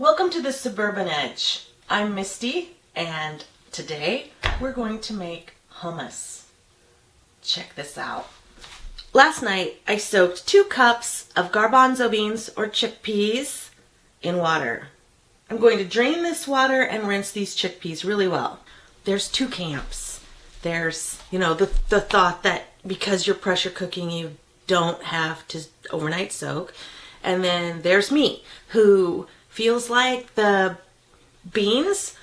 Welcome to the Suburban Edge. I'm Misty, and today we're going to make hummus. Check this out. Last night I soaked 2 cups of garbanzo beans or chickpeas in water. I'm going to drain this water and rinse these chickpeas really well. There's 2 camps. There's, the thought that because you're pressure cooking you don't have to overnight soak. And then there's me, who feels like the beans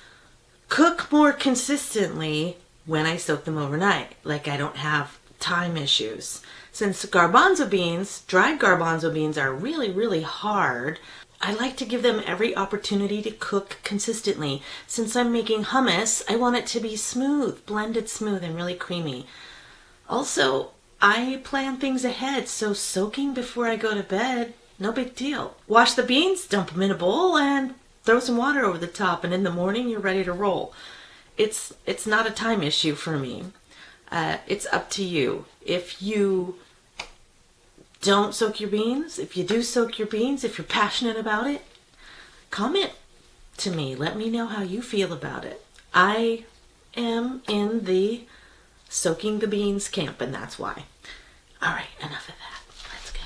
cook more consistently when I soak them overnight. Like I don't have time issues. Since garbanzo beans, dried garbanzo beans are really, really hard, I like to give them every opportunity to cook consistently. Since I'm making hummus, I want it to be smooth, blended smooth and really creamy. Also, I plan things ahead, so soaking before I go to bed, no big deal. Wash the beans, dump them in a bowl, and throw some water over the top, and in the morning you're ready to roll. It's not a time issue for me. It's up to you. If you don't soak your beans, if you do soak your beans, if you're passionate about it, comment to me. Let me know how you feel about it. I am in the soaking the beans camp, and that's why. All right, enough of that. Let's go.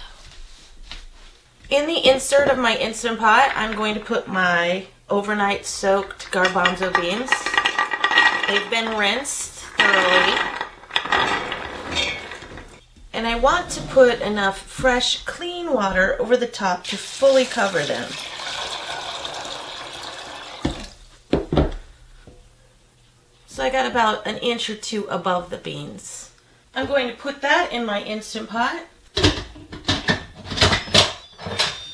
In the insert of my Instant Pot, I'm going to put my overnight soaked garbanzo beans. They've been rinsed thoroughly. And I want to put enough fresh, clean water over the top to fully cover them. So I got about an inch or 2 above the beans. I'm going to put that in my Instant Pot.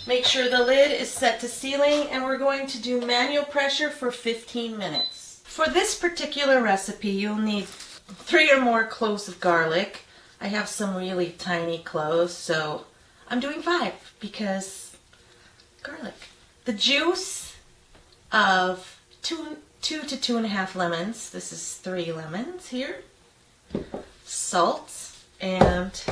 Make sure the lid is set to sealing, and we're going to do manual pressure for 15 minutes. For this particular recipe, you'll need 3 or more cloves of garlic. I have some really tiny cloves, so I'm doing 5 because garlic. The juice of 2 to 2.5 lemons. This is 3 lemons here. Salt and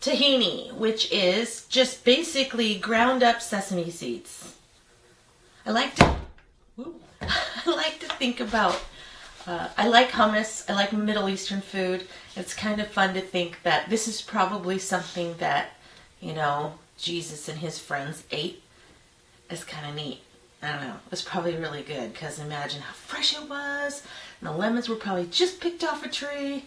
tahini, which is just basically ground up sesame seeds. I like to think about, I like hummus, I like Middle Eastern food. It's kind of fun to think that this is probably something that, Jesus and his friends ate. It's kind of neat. I don't know. It was probably really good because imagine how fresh it was. And the lemons were probably just picked off a tree.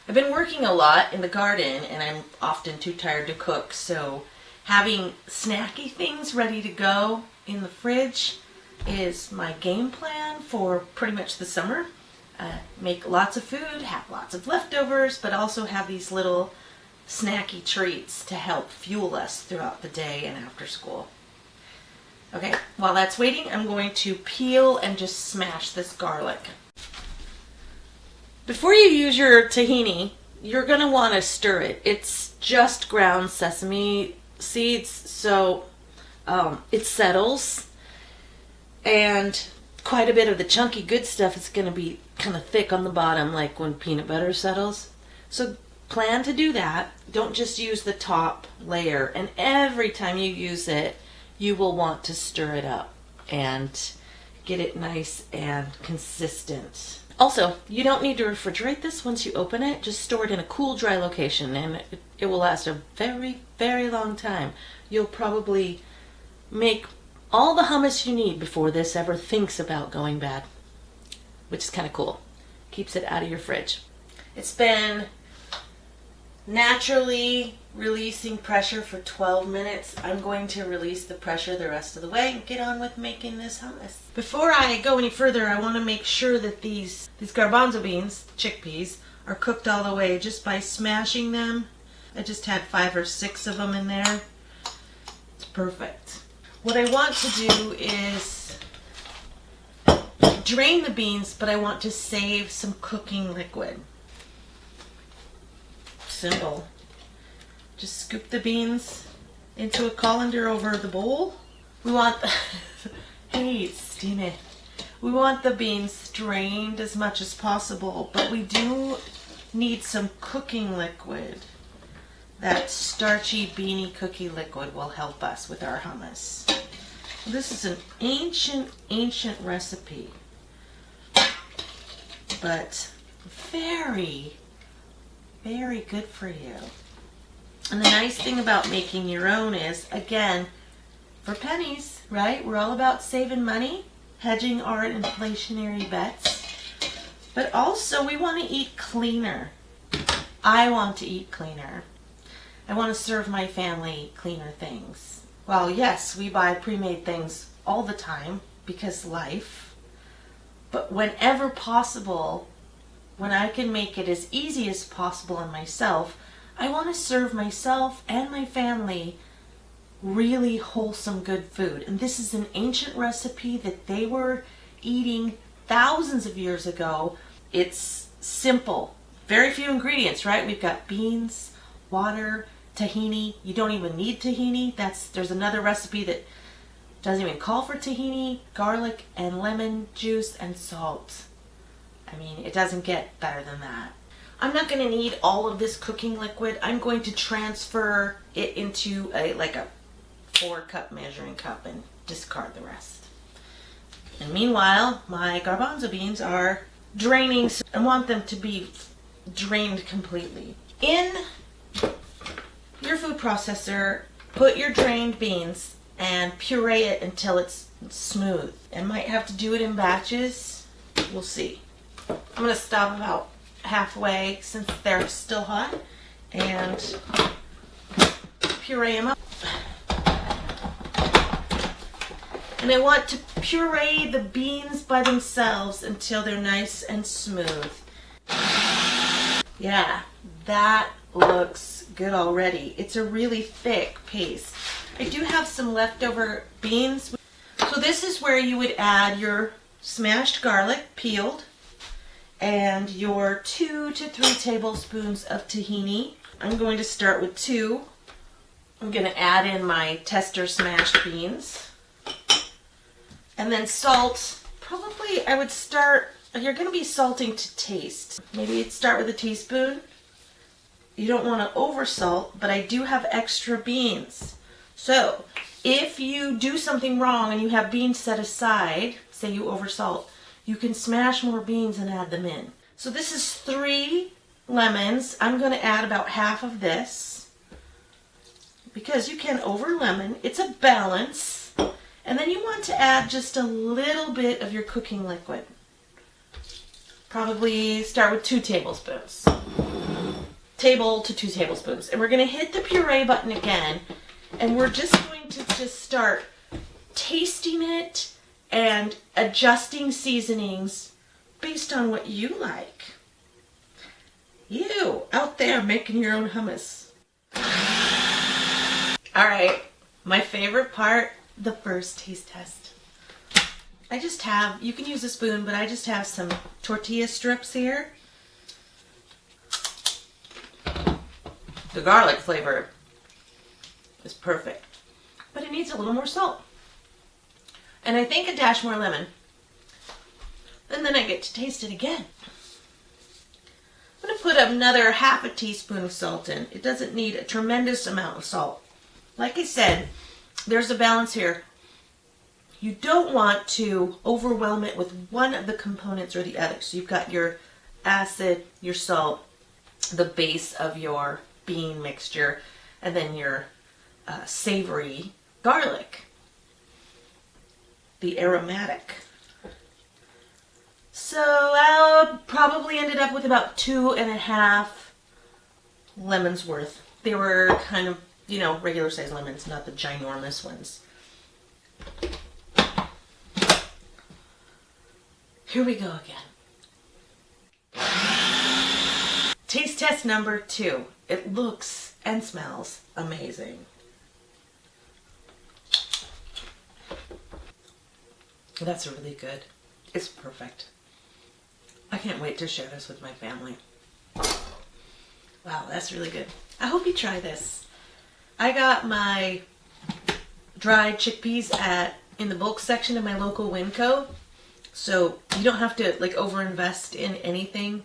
I've been working a lot in the garden and I'm often too tired to cook. So having snacky things ready to go in the fridge is my game plan for pretty much the summer. Make lots of food, have lots of leftovers, but also have these little snacky treats to help fuel us throughout the day and after school. Okay, while that's waiting, I'm going to peel and just smash this garlic. Before you use your tahini, you're going to want to stir it. It's just ground sesame seeds, so it settles. And quite a bit of the chunky good stuff is going to be kind of thick on the bottom, like when peanut butter settles. So plan to do that. Don't just use the top layer. And every time you use it, you will want to stir it up and get it nice and consistent. Also, you don't need to refrigerate this once you open it. Just store it in a cool, dry location, and it will last a very, very long time. You'll probably make all the hummus you need before this ever thinks about going bad, which is kind of cool. Keeps it out of your fridge. It's been naturally releasing pressure for 12 minutes. I'm going to release the pressure the rest of the way and get on with making this hummus. Before I go any further, I want to make sure that these garbanzo beans, chickpeas, are cooked all the way just by smashing them. I just had 5 or 6 of them in there. It's perfect. What I want to do is drain the beans, but I want to save some cooking liquid. Simple. Just scoop the beans into a colander over the bowl. We want hey, steam it. We want the beans drained as much as possible, but we do need some cooking liquid. That starchy beanie cookie liquid will help us with our hummus. This is an ancient recipe, but very, very good for you. And the nice thing about making your own is, again, for pennies, right? We're all about saving money, hedging our inflationary bets, but also we want to eat cleaner. I want to eat cleaner. I want to serve my family cleaner things. Well, yes, we buy pre-made things all the time because life, but whenever possible, when I can make it as easy as possible on myself, I want to serve myself and my family really wholesome, good food. And this is an ancient recipe that they were eating thousands of years ago. It's simple. Very few ingredients, right? We've got beans, water, tahini. You don't even need tahini. There's another recipe that doesn't even call for tahini, garlic and lemon juice and salt. I mean, it doesn't get better than that. I'm not going to need all of this cooking liquid. I'm going to transfer it into a 4-cup measuring cup and discard the rest. And meanwhile, my garbanzo beans are draining. So I want them to be drained completely. In your food processor, put your drained beans and puree it until it's smooth. I might have to do it in batches. We'll see. I'm going to stop about halfway since they're still hot and puree them up. And I want to puree the beans by themselves until they're nice and smooth. Yeah, that looks good already. It's a really thick paste. I do have some leftover beans. So this is where you would add your smashed garlic, peeled, and your 2 to 3 tablespoons of tahini. I'm going to start with 2. I'm going to add in my tester smashed beans. And then salt. Probably I would start, you're going to be salting to taste. Maybe you'd start with a teaspoon. You don't want to over salt, but I do have extra beans. So if you do something wrong and you have beans set aside, say you over salt, you can smash more beans and add them in. So this is 3 lemons. I'm going to add about half of this because you can over lemon. It's a balance. And then you want to add just a little bit of your cooking liquid. Probably start with 2 tablespoons. Table to 2 tablespoons. And we're going to hit the puree button again. And we're just going to just start tasting it and adjusting seasonings based on what you like. You out there making your own hummus. All right, my favorite part, the first taste test. I just have, you can use a spoon, but I just have some tortilla strips here. The garlic flavor is perfect, but it needs a little more salt. And I think a dash more lemon. And then I get to taste it again. I'm going to put another half a teaspoon of salt in. It doesn't need a tremendous amount of salt. Like I said, there's a balance here. You don't want to overwhelm it with one of the components or the other. So you've got your acid, your salt, the base of your bean mixture, and then your savory garlic. The aromatic. So I probably ended up with about 2.5 lemons worth. They were kind of, regular size lemons, not the ginormous ones. Here we go again. Taste test number 2. It looks and smells amazing. That's really good. It's perfect. I can't wait to share this with my family. Wow, that's really good. I hope you try this. I got my dried chickpeas in the bulk section of my local Winco. So you don't have to overinvest in anything.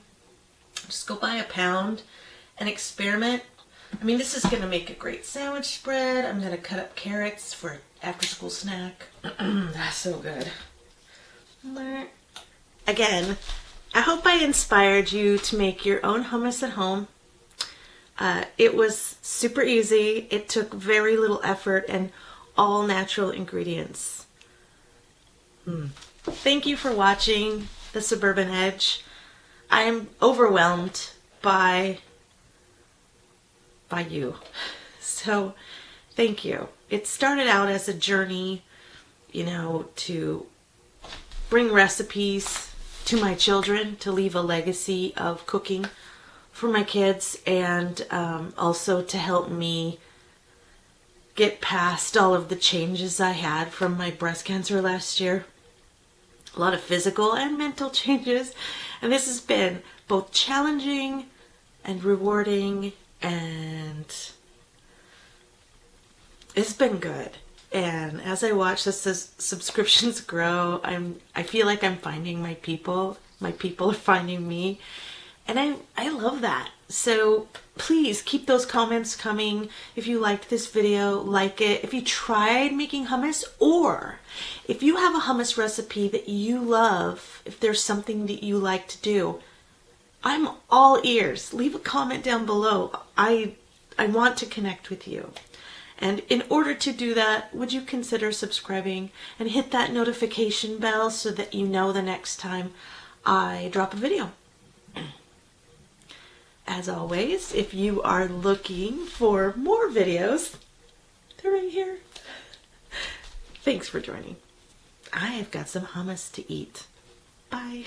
Just go buy a pound and experiment. I mean, this is going to make a great sandwich spread. I'm going to cut up carrots for after school snack. That's so good. Again, I hope I inspired you to make your own hummus at home. It was super easy. It took very little effort and all natural ingredients. Thank you for watching The Suburban Edge. I am overwhelmed by you. So thank you. It started out as a journey, to bring recipes to my children, to leave a legacy of cooking for my kids, and also to help me get past all of the changes I had from my breast cancer last year. A lot of physical and mental changes, and this has been both challenging and rewarding, and it's been good. And as I watch the subscriptions grow, I feel like I'm finding my people. My people are finding me, and I love that. So please keep those comments coming. If you liked this video, like it. If you tried making hummus, or if you have a hummus recipe that you love, if there's something that you like to do, I'm all ears. Leave a comment down below. I want to connect with you. And in order to do that, would you consider subscribing and hit that notification bell so that you know the next time I drop a video? As always, if you are looking for more videos, they're right here. Thanks for joining. I have got some hummus to eat. Bye.